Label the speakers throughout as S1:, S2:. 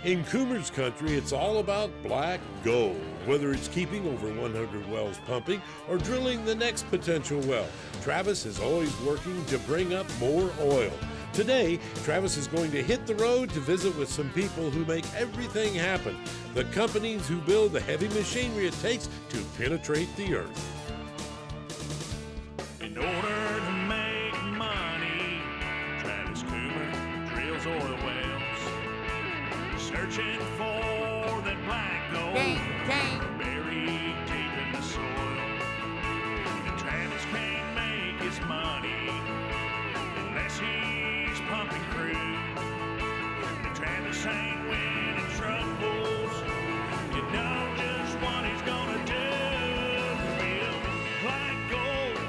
S1: In Coomer's country, it's all about black gold. Whether it's keeping over 100 wells pumping or drilling the next potential well, Travis is always working to bring up more oil. Today, Travis is going to hit the road to visit with some people who make everything happen, the companies who build the heavy machinery it takes to penetrate the earth.
S2: In order to make money, Travis Coomer drills oil wells, searching for that black gold buried deep in the soil. And Travis can't make his money unless he's pumping crude. And Travis ain't winning troubles. You know just what he's gonna do. Build black gold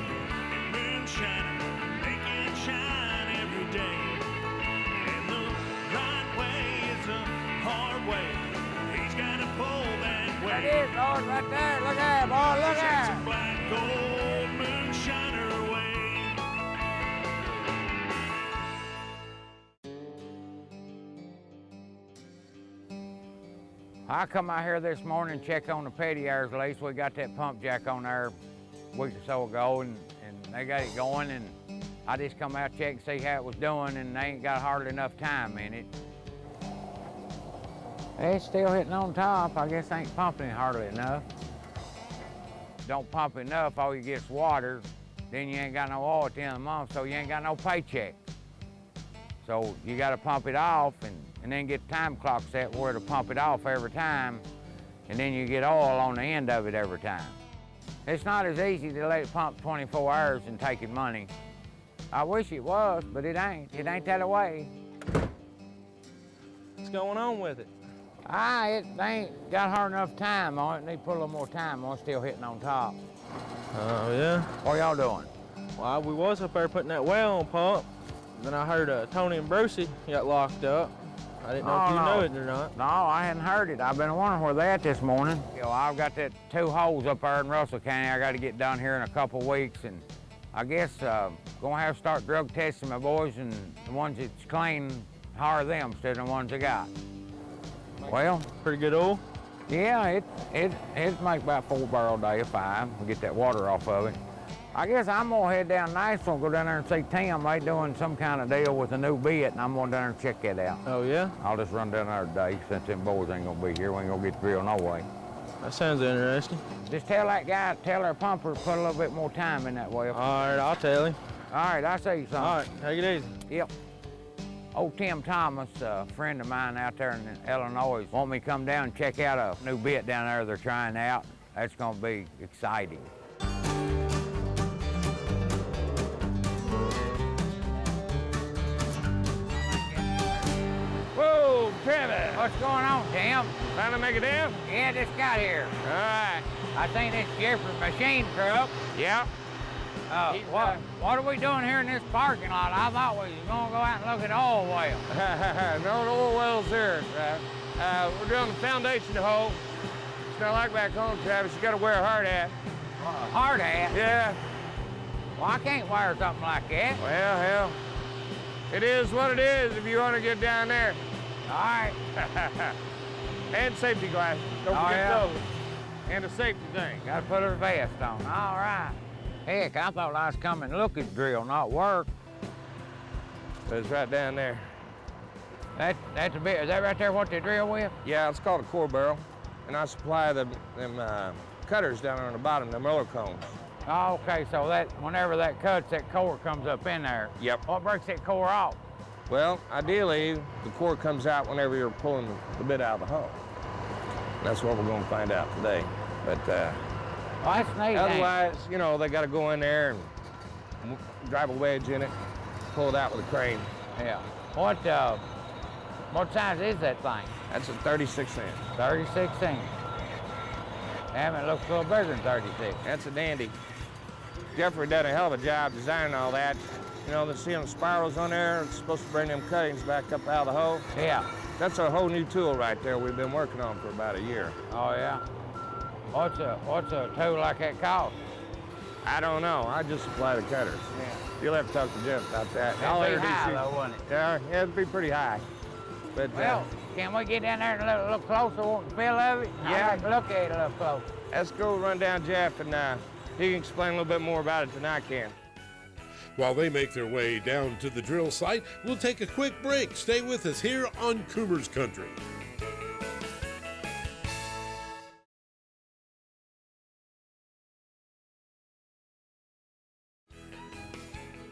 S2: and moonshine, make it shine every day. And the right way is the hard way. He's gotta pull that way.
S3: That is, Lord, right there. Look at it, boy, look at
S2: It's
S3: it.
S2: a black gold moonshiner way.
S3: I come out here this morning and check on the petty airs lease. We got that pump jack on there a week or so ago, and they got it going, and I just come out check and see how it was doing, and they ain't got hardly enough time in it. It's still hitting on top. I guess ain't pumping hardly enough. Don't pump enough, all you get is water. Then you ain't got no oil at the end of the month, so you ain't got no paycheck. So you gotta pump it off and then get the time clock set where to pump it off every time, and then you get oil on the end of it every time. It's not as easy to let it pump 24 hours and taking money. I wish it was, but it ain't. It ain't that way.
S4: What's going on with it?
S3: It ain't got hard enough time on it. Need to put a little more time on it, still hitting on top.
S4: Oh, yeah?
S3: What y'all doing?
S4: Well, we was up there putting that well on pump. Then I heard Tony and Brucey got locked up. I didn't know if you knew it or not.
S3: No, I hadn't heard it. I've been wondering where they at this morning. You know, I've got that 2 holes up there in Russell County I got to get done here in a couple weeks, and I guess gonna have to start drug testing my boys, and the ones that's clean, hire them instead of the ones I got. Well,
S4: Pretty good oil?
S3: yeah, it make about 4 barrels a day of 5. We get that water off of it. I guess I'm gonna head down Nashville and go down there and see Tim. They doing some kind of deal with a new bit, and I'm going down there and check that out.
S4: Oh, yeah?
S3: I'll just run down there today since them boys ain't gonna be here. We ain't gonna get the drill no way.
S4: That sounds interesting.
S3: Just tell that guy, tell our pumper to put a little bit more time in that well.
S4: All right, I'll tell him.
S3: All right, I see you, son.
S4: All right, take it easy.
S3: Yep. Old Tim Thomas, a friend of mine out there in Illinois, want me to come down and check out a new bit down there they're trying out. That's gonna be exciting.
S5: Whoa, Travis,
S3: What's going on, Tim?
S5: trying to make a deal?
S3: Yeah, just got here.
S5: All right.
S3: I seen this Jeffrey machine truck.
S5: Yeah.
S3: What are we doing here in this parking lot? I thought we was gonna go out and look at oil well.
S5: No oil wells here. We're doing the foundation hole. It's not like back home, Travis. You gotta wear a hard hat.
S3: A hard hat?
S5: Yeah.
S3: Well, I can't wear something like that.
S5: Well, hell. It is what it is if you want to get down there.
S3: All right.
S5: And safety glasses. Don't
S3: Oh,
S5: forget
S3: yeah.
S5: those. And a safety thing.
S3: Gotta put her vest on. All right. Heck, I thought I was coming to look at drill, not work.
S5: But it's right down there.
S3: That's a bit. Is that right there what they drill with?
S5: Yeah, it's called a core barrel. And I supply them cutters down there on the bottom, them roller cones.
S3: Oh, okay, so that whenever that cuts, that core comes up in there.
S5: Yep.
S3: What breaks that core off?
S5: Well, ideally, the core comes out whenever you're pulling the bit out of the hole. That's what we're going to find out today. But
S3: Well, that's neat. ain't it?
S5: otherwise, you know, they got to go in there and drive a wedge in it, pull it out with a crane.
S3: Yeah. What size is that thing?
S5: That's a 36 inch.
S3: 36 inch. Damn, it looks a little bigger than 36.
S5: That's a dandy. Jeffrey done a hell of a job designing all that. You know, see them spirals on there. It's supposed to bring them cuttings back up out of the hole.
S3: Yeah.
S5: That's a whole new tool right there we've been working on for about a year.
S3: Oh, yeah. What's a tool like that cost?
S5: I don't know. I just supply the cutters.
S3: Yeah.
S5: You'll have to talk to Jeff about that.
S3: It'd be high, though, wouldn't it?
S5: Yeah, it'd be pretty high. But
S3: Well, Can we get down there and look closer, want the feel of it?
S5: Yeah.
S3: I'd like to look at it a little closer.
S5: Let's go run down Jeff and he can explain a little bit more about it than I can.
S1: While they make their way down to the drill site, we'll take a quick break. Stay with us here on Coomer's Country.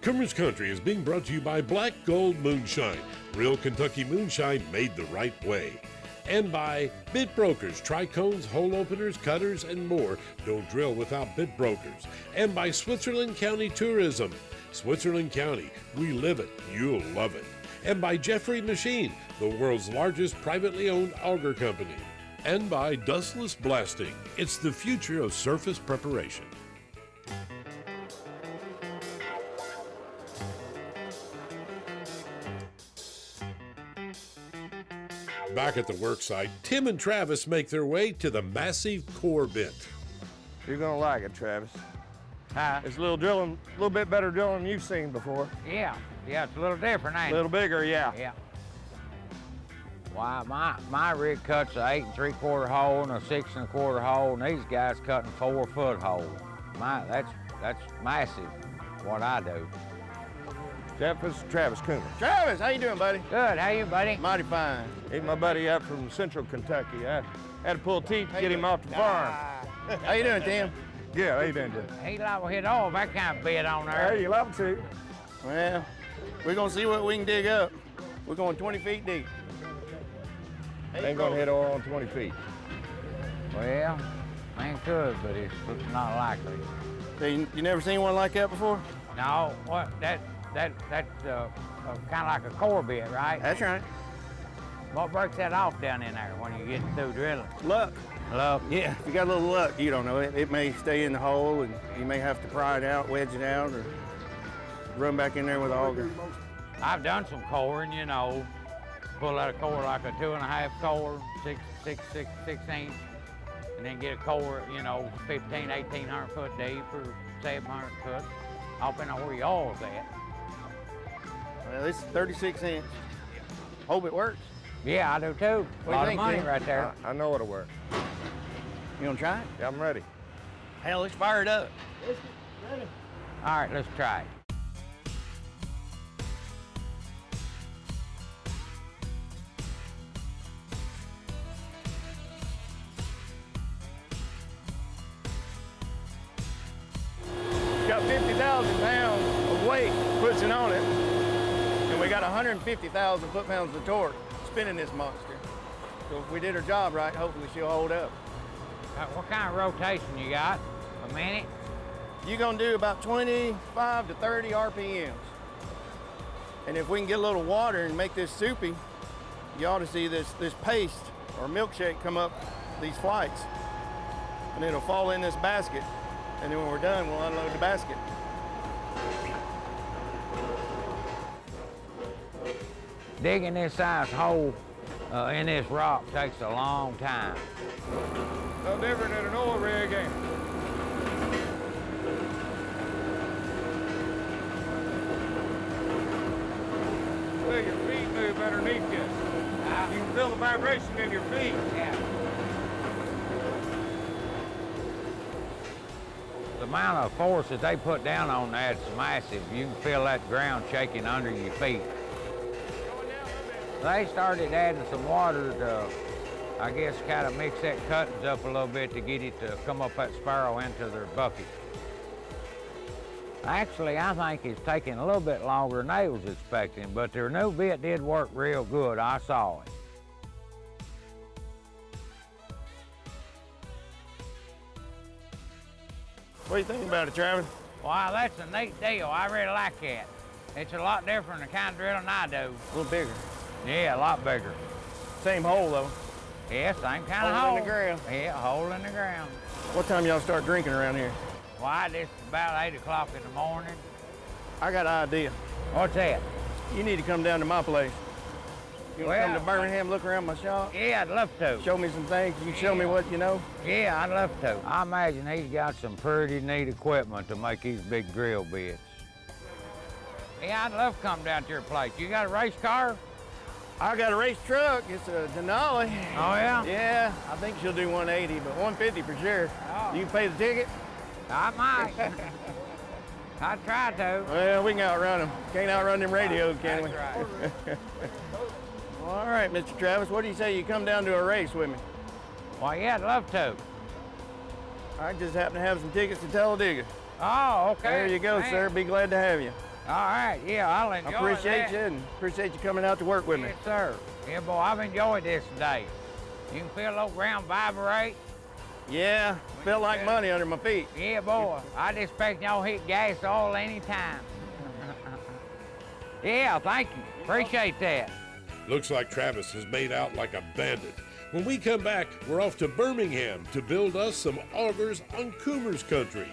S1: Coomer's Country is being brought to you by Black Gold Moonshine, real Kentucky moonshine made the right way. And by Bit Brokers, tricones, hole openers, cutters, and more. Don't drill without Bit Brokers. And by Switzerland County Tourism. Switzerland County, we live it, you'll love it. And by Jeffrey Machine, the world's largest privately owned auger company. And by Dustless Blasting, it's the future of surface preparation. Back at the work site, Tim and Travis make their way to the massive core bit.
S5: You're gonna like it, Travis.
S3: Huh?
S5: It's a little bit better drilling than you've seen before.
S3: Yeah, it's a little different, ain't
S5: A little bigger, yeah.
S3: it? Yeah. Why, my rig cuts an 8 3/4 hole and a 6 1/4 hole, and these guys cutting 4-foot hole. That's massive, what I do.
S5: Jeff, this is Travis Coomer.
S6: Travis, how you doing, buddy?
S3: Good, how you, buddy?
S6: Mighty fine.
S5: He's my buddy up from central Kentucky. I had to pull teeth to get him off the farm.
S6: How you doing, Tim?
S5: Yeah, how you doing, Jeff?
S3: He liable to hit all that kind of bit on there.
S5: Hey, you love to.
S6: Well, we're gonna see what we can dig up. We're going 20 feet deep.
S5: Ain't gonna hit oil on 20 feet.
S3: Well, man could, but it's not likely.
S6: So you never seen one like that before?
S3: No, what, that's kind of like a core bit, right?
S6: That's right.
S3: What breaks that off down in there when you get through drilling?
S6: Luck.
S3: Luck.
S6: Yeah, if you got a little luck, you don't know. It may stay in the hole, and you may have to pry it out, wedge it out, or run back in there with an auger.
S3: I've done some coring, you know, pull out a core like a 2.5 core, 6/16, and then get a core, you know, 1,800 foot deep or 700 foot, depending on where your oil's at.
S6: Well, this is 36 inch. Hope it works.
S3: Yeah, I do too. A
S6: What do you
S3: lot of
S6: think,
S3: money
S6: Tim?
S3: right there.
S5: I know it'll work.
S6: You gonna try it?
S5: Yeah, I'm ready.
S6: Hell, let's fire it up.
S3: All right, let's try it.
S6: It's got 50,000 pounds of weight pushing on it, and we got 150,000 foot-pounds of torque spinning this monster. So if we did our job right, hopefully she'll hold up.
S3: What kind of rotation you got? A minute?
S6: You're gonna do about 25 to 30 RPMs. And if we can get a little water and make this soupy, you ought to see this paste or milkshake come up these flights. And it'll fall in this basket. And then when we're done, we'll unload the basket.
S3: Digging this size hole in this rock takes a long time.
S5: No different than an oil rig, ain't it? Well, your feet move underneath you. You can feel the vibration in your feet.
S3: Yeah. The amount of force that they put down on that's massive. You can feel that ground shaking under your feet. They started adding some water to, I guess, kind of mix that cuttings up a little bit to get it to come up that spiral into their bucket. Actually, I think it's taking a little bit longer than they was expecting, but their new bit did work real good. I saw it.
S6: What do you think about it, Travis?
S3: Wow, that's a neat deal. I really like that. It's a lot different than the kind of drilling I do.
S6: A little bigger.
S3: Yeah, a lot bigger.
S6: Same hole, though.
S3: Yeah, same kind of
S6: Hole
S3: hole.
S6: in the ground.
S3: Yeah, hole in the ground.
S6: What time y'all start drinking around here?
S3: Why, this is about 8 o'clock in the morning.
S6: I got an idea.
S3: What's that?
S6: You need to come down to my place. You want to come
S3: Well,
S6: to Birmingham, look around my shop,
S3: Yeah, I'd love to.
S6: show me some things. You show me what you know.
S3: Yeah, I'd love to. I imagine he's got some pretty neat equipment to make these big drill bits. Yeah, I'd love to come down to your place. You got a race car?
S6: I got a race truck. It's a Denali.
S3: Oh, yeah?
S6: Yeah, I think she'll do 180, but 150 for sure.
S3: Oh.
S6: You can pay the ticket?
S3: I might. I try to.
S6: Well, we can outrun them. Can't outrun them radios, can we?
S3: That's right.
S6: Well, all right, Mr. Travis, what do you say you come down to a race with me?
S3: Well, yeah, I'd love to.
S6: I just happen to have some tickets to Talladega.
S3: Oh, okay.
S6: There you go,
S3: Man.
S6: sir. Be glad to have you.
S3: All right, yeah, I'll
S6: I
S3: enjoy
S6: appreciate
S3: that.
S6: you and appreciate you coming out to work with me.
S3: Yes, sir. Yeah, boy, I've enjoyed this today. You can feel the old ground vibrate.
S6: Yeah, felt like money under my feet.
S3: Yeah, boy, I'd expect y'all hit gas all any time. Yeah, thank you. Appreciate that.
S1: Looks like Travis has made out like a bandit. When we come back, we're off to Birmingham to build us some augers on Coomer's country.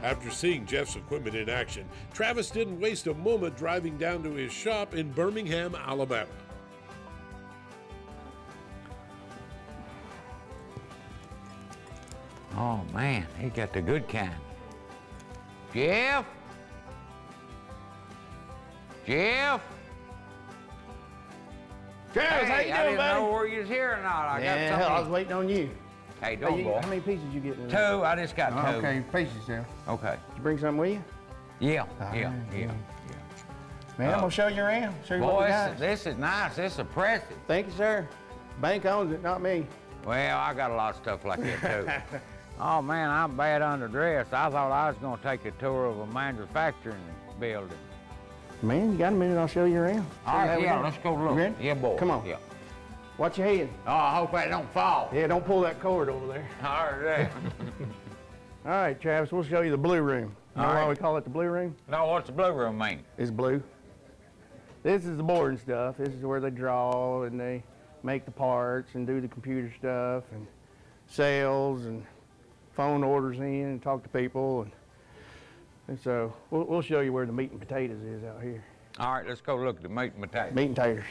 S1: After seeing Jeff's equipment in action, Travis didn't waste a moment driving down to his shop in Birmingham, Alabama.
S3: Oh, man, he got the good kind. Jeff? Jeff?
S6: Travis, how you
S3: I
S6: doing,
S3: didn't know
S6: buddy?
S3: where you was here or not. I
S6: Yeah,
S3: got
S6: hell, I was
S3: something.
S6: waiting on you.
S3: Hey,
S6: Hey,
S3: don't go.
S6: how many pieces you getting?
S3: Two, I just got two.
S6: Okay, pace yourself.
S3: Okay.
S6: Did you bring something with you?
S3: Yeah,
S6: Ah,
S3: yeah.
S6: Man, I'm gonna show you around. Show you what
S3: Boy,
S6: we got.
S3: this is nice. This is impressive.
S6: Thank you, sir. Bank owns it, not me.
S3: Well, I got a lot of stuff like that, too. Oh, man, I'm bad underdressed. I thought I was going to take a tour of a manufacturing building.
S6: Man, you got a minute? I'll show you around.
S3: All right, yeah, let's go look.
S6: You ready?
S3: Yeah, boy.
S6: Come on.
S3: Yeah.
S6: Watch your head.
S3: Oh, I hope that don't fall.
S6: Yeah, don't pull that cord over there.
S3: All right.
S6: All right, Travis, we'll show you the blue room. You know
S3: All
S6: why
S3: right.
S6: we call it the blue room?
S3: Now, what's the blue room mean?
S6: It's blue. This is the board and stuff. This is where they draw and they make the parts and do the computer stuff and sales and phone orders in and talk to people. And so we'll show you where the meat and potatoes is out here.
S3: All right, let's go look at the meat and potatoes.
S6: Meat and taters.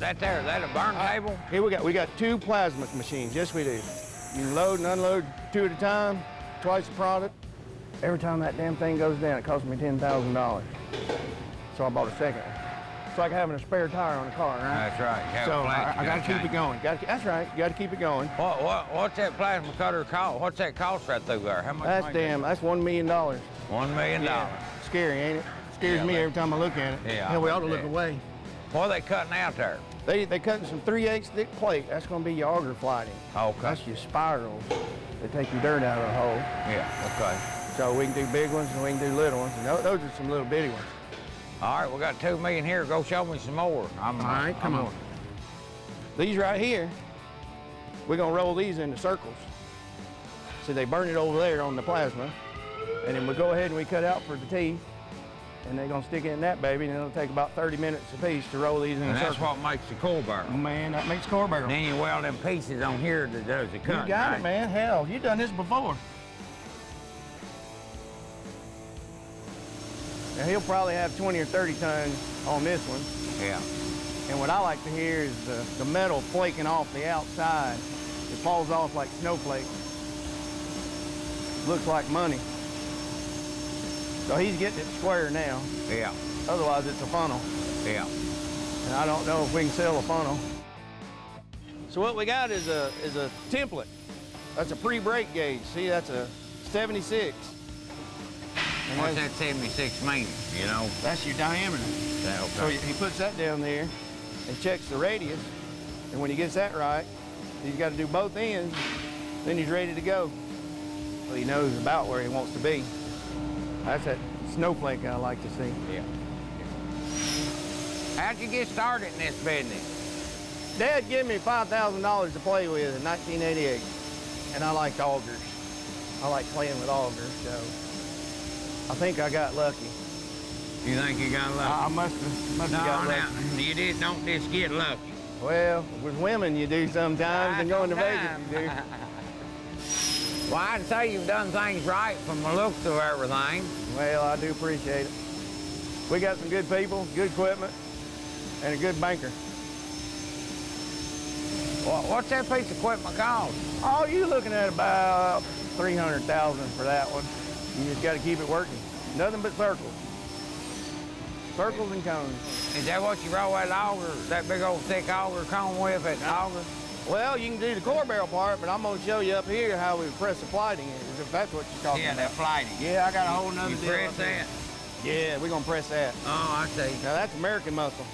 S3: Is that a burn table?
S6: Here we got two plasma machines. Yes, we do. You load and unload two at a time, twice the product. Every time that damn thing goes down, it costs me $10,000. So I bought a second one. It's like having a spare tire on a car, right?
S3: That's right. You have
S6: So
S3: a plant,
S6: I
S3: you
S6: got to
S3: gotta
S6: keep it
S3: change.
S6: going. That's right. You got to keep it going.
S3: What's that plasma cutter cost? What's that cost right through there? How much
S6: That's
S3: money?
S6: That's $1 million.
S3: $1 million.
S6: Scary, ain't it? Scares
S3: Yeah,
S6: me
S3: man.
S6: every time I look at it.
S3: Yeah,
S6: Hell, we
S3: I
S6: ought to
S3: bet
S6: look
S3: that.
S6: away.
S3: What are they cutting out there?
S6: They cutting some 3/8 thick plate. That's going to be your auger flighting.
S3: Okay.
S6: That's your spirals. They take your dirt out of the hole.
S3: Yeah, okay.
S6: So we can do big ones and we can do little ones. And those are some little bitty ones.
S3: All right, we got 2 million here. Go show me some more.
S6: All right, come on. These right here, we're gonna roll these into circles. See, they burn it over there on the plasma. And then we go ahead and we cut out for the teeth. And they're gonna stick it in that baby, and it'll take about 30 minutes a piece to roll these in
S3: And
S6: a
S3: that's
S6: circle.
S3: what makes the core barrel.
S6: Man, that makes core barrel.
S3: Then you weld them pieces on here that does the
S6: You
S3: cut.
S6: got it, man. Hell, you've done this before. Now he'll probably have 20 or 30 tons on this one.
S3: Yeah.
S6: And what I like to hear is the metal flaking off the outside. It falls off like snowflakes. Looks like money. So he's getting it square now.
S3: Yeah.
S6: Otherwise it's a funnel.
S3: Yeah.
S6: And I don't know if we can sell a funnel. So what we got is a template. That's a pre-break gauge. See, that's a 76. And
S3: What's that 76 mean, you know?
S6: That's your diameter.
S3: Yeah,
S6: So
S3: okay.
S6: he puts that down there and checks the radius. And when he gets that right, he's got to do both ends. Then he's ready to go. So he knows about where he wants to be. That's that snowflake I like to see.
S3: Yeah. How'd you get started in this business?
S6: Dad gave me $5,000 to play with in 1988. And I liked augers. I like playing with augers, so I think I got lucky.
S3: You think you got lucky?
S6: I must have
S3: No,
S6: got lucky.
S3: now, you don't just get lucky.
S6: Well, with women you do sometimes, and going to Vegas you do.
S3: Well, I'd say you've done things right from the looks of everything.
S6: Well, I do appreciate it. We got some good people, good equipment, and a good banker.
S3: What's that piece of equipment cost?
S6: Oh, you're looking at about $300,000 for that one. You just got to keep it working. Nothing but circles. Circles and cones.
S3: Is that what you roll that auger, that big old thick auger cone with at the auger?
S6: Well, you can do the core barrel part, but I'm going to show you up here how we press the flighting is, if that's what you're talking
S3: Yeah,
S6: about.
S3: that flighting.
S6: Yeah, I got a whole nother
S3: You
S6: deal
S3: press
S6: up here.
S3: that?
S6: Yeah, we're going to press that.
S3: Oh, I see.
S6: Now, that's American muscle.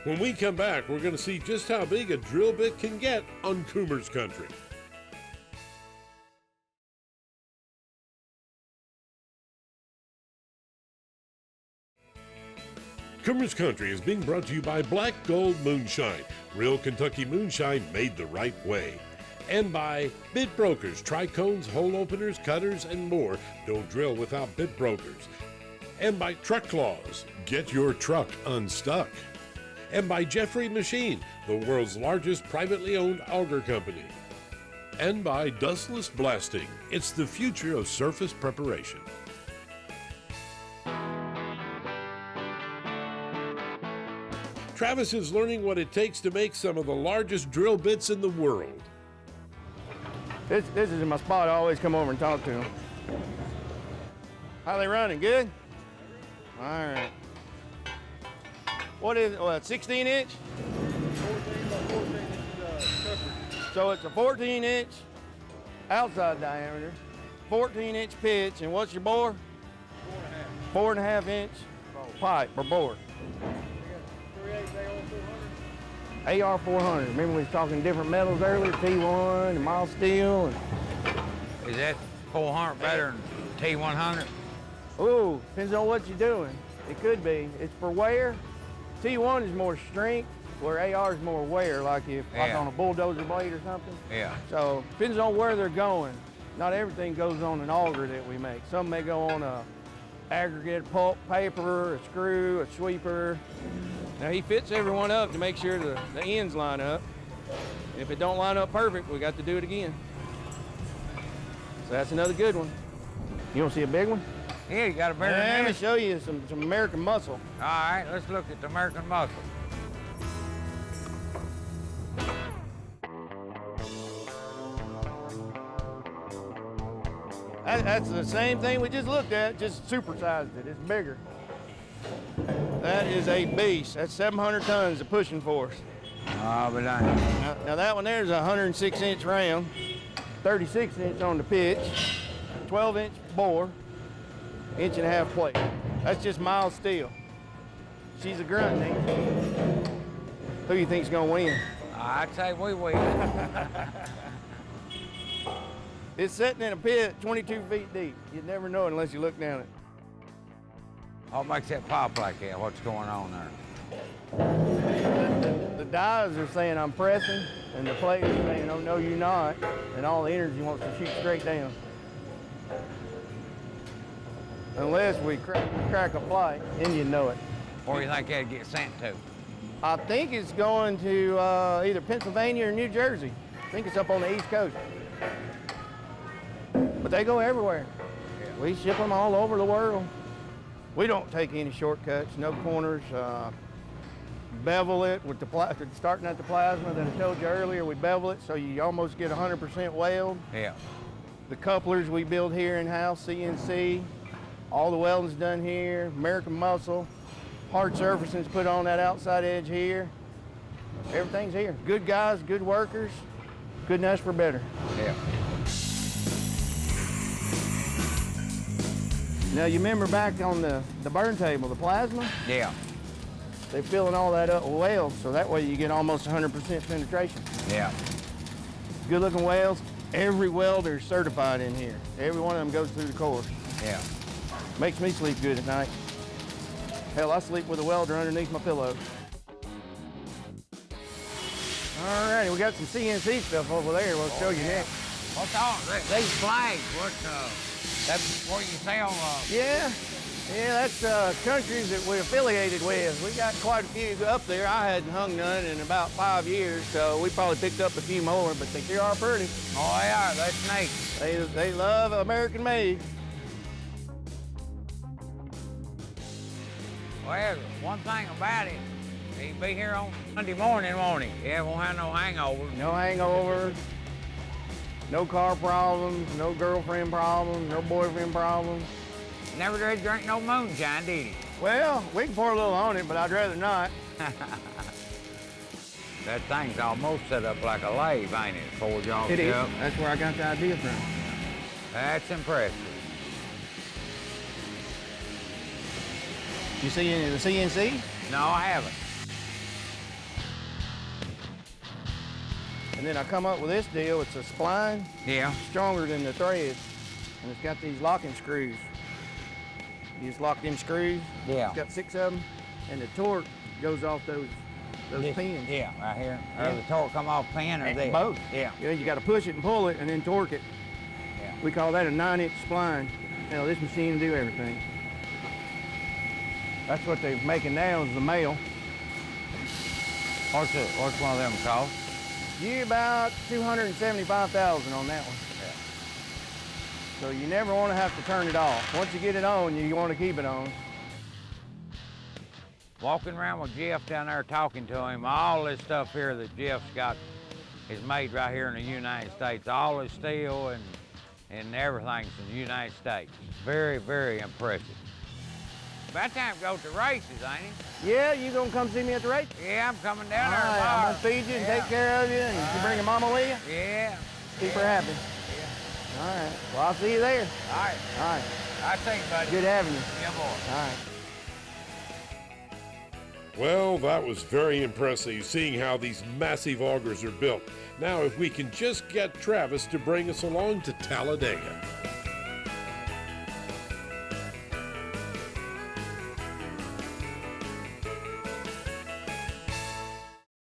S1: When we come back, we're going to see just how big a drill bit can get on Coomer's country. Coomer's Country is being brought to you by Black Gold Moonshine, real Kentucky moonshine made the right way. And by Bit Brokers, tricones, hole openers, cutters, and more. Don't drill without Bit Brokers. And by Truck Claws, get your truck unstuck. And by Jeffrey Machine, the world's largest privately owned auger company. And by Dustless Blasting, it's the future of surface preparation. Travis is learning what it takes to make some of the largest drill bits in the world.
S6: This is my spot. I always come over and talk to them. How they running? Good? All right. What is it? What, 16 inch?
S7: 14 by 14 inch
S6: So it's a 14 inch outside diameter, 14 inch pitch, and what's your bore? 4.5. 4.5 inch pipe or bore. AR 400. Remember we was talking different metals earlier, T1 and mild steel.
S3: Is that 400 better than T100?
S6: Ooh, depends on what you're doing. It could be. It's for wear. T1 is more strength, where AR is more wear, like like on a bulldozer blade or something.
S3: Yeah.
S6: So depends on where they're going. Not everything goes on an auger that we make. Some may go on a aggregate pulp paper, a screw, a sweeper. Now he fits everyone up to make sure the ends line up. If it don't line up perfect, we got to do it again. So that's another good one. You want to see a big one?
S3: Yeah, you got a better
S6: Let me
S3: than
S6: show you some American muscle.
S3: All right, let's look at the American muscle.
S6: That's the same thing we just looked at, just supersized it. It's bigger. That is a beast. That's 700 tons of pushing force.
S3: Oh, but
S6: Now that one there is a 106 inch round, 36 inch on the pitch, 12 inch bore, 1.5 inch plate. That's just mild steel. She's a grunt, ain't she? Who you think's gonna win?
S3: I'd say we will.
S6: It's sitting in a pit 22 feet deep. You'd never know unless you look down it.
S3: What makes that pop like that? What's going on there?
S6: The dies are saying I'm pressing, and the plate is saying, oh, no, you're not. And all the energy wants to shoot straight down. Unless we crack a plate, then you know it.
S3: Where do you think that'd get sent to?
S6: I think it's going to either Pennsylvania or New Jersey. I think it's up on the East Coast. But they go everywhere. We ship them all over the world. We don't take any shortcuts, no corners. Bevel it with starting at the plasma that I told you earlier. We bevel it so you almost get 100% weld.
S3: Yeah.
S6: The couplers we build here in-house, CNC. All the welding's done here. American muscle. Hard surfacing's put on that outside edge here. Everything's here. Good guys, good workers. Couldn't ask for better.
S3: Yeah.
S6: Now you remember back on the burn table, the plasma?
S3: Yeah.
S6: They're filling all that up with welds, so that way you get almost 100% penetration.
S3: Yeah.
S6: Good looking welds. Every welder is certified in here. Every one of them goes through the course.
S3: Yeah.
S6: Makes me sleep good at night. Hell, I sleep with a welder underneath my pillow. All righty, we got some CNC stuff over there. We'll show you next.
S3: What's on these flags? What? That's where you sell.
S6: Yeah, Yeah, that's countries that we're affiliated with. We got quite a few up there. I hadn't hung none in about 5 years, so we probably picked up a few more, but they sure are pretty.
S3: Oh, they are. They're snakes.
S6: They love American made.
S3: Well, one thing about it, he'll be here on Monday morning, won't he? Yeah, won't have no hangovers.
S6: No hangovers, no car problems, no girlfriend problems, no boyfriend problems.
S3: Never did drink no moonshine, did he?
S6: Well, we can pour a little on it, but I'd rather not.
S3: That thing's almost set up like a lathe, ain't it? Forge all
S6: It is.
S3: up.
S6: That's where I got the idea from.
S3: That's impressive.
S6: You see any of the CNC?
S3: No, I haven't.
S6: And then I come up with this deal. It's a spline,
S3: Yeah.
S6: stronger than the threads, and it's got these locking screws. You just lock them screws.
S3: Yeah.
S6: It's got 6 of them, and the torque goes off those pins.
S3: Yeah, right here.
S6: Yeah.
S3: Or the torque come off pin or this?
S6: Both.
S3: Yeah.
S6: You got to push it and pull it, and then torque it.
S3: Yeah.
S6: We call that a 9-inch spline. Hell, this machine will do everything. That's what they're making now is the male.
S3: What's one of them cost?
S6: You about $275,000 on that one.
S3: Yeah.
S6: So you never want to have to turn it off. Once you get it on, you want to keep it on.
S3: Walking around with Jeff down there talking to him, all this stuff here that Jeff's got is made right here in the United States. All his steel and everything's in the United States. Very, very impressive. About time to go to races, ain't it?
S6: Yeah, you gonna come see me at the race?
S3: Yeah, I'm coming down
S6: All
S3: there
S6: right,
S3: tomorrow.
S6: I'm gonna feed you and take care of you, and you bring your mama with you.
S3: Yeah.
S6: Keep her happy.
S3: Yeah.
S6: All right. Well, I'll see you there.
S3: All right.
S6: All right.
S3: I think, buddy.
S6: Good having you.
S3: Yeah, boy.
S6: All right.
S1: Well, that was very impressive, seeing how these massive augers are built. Now, if we can just get Travis to bring us along to Talladega.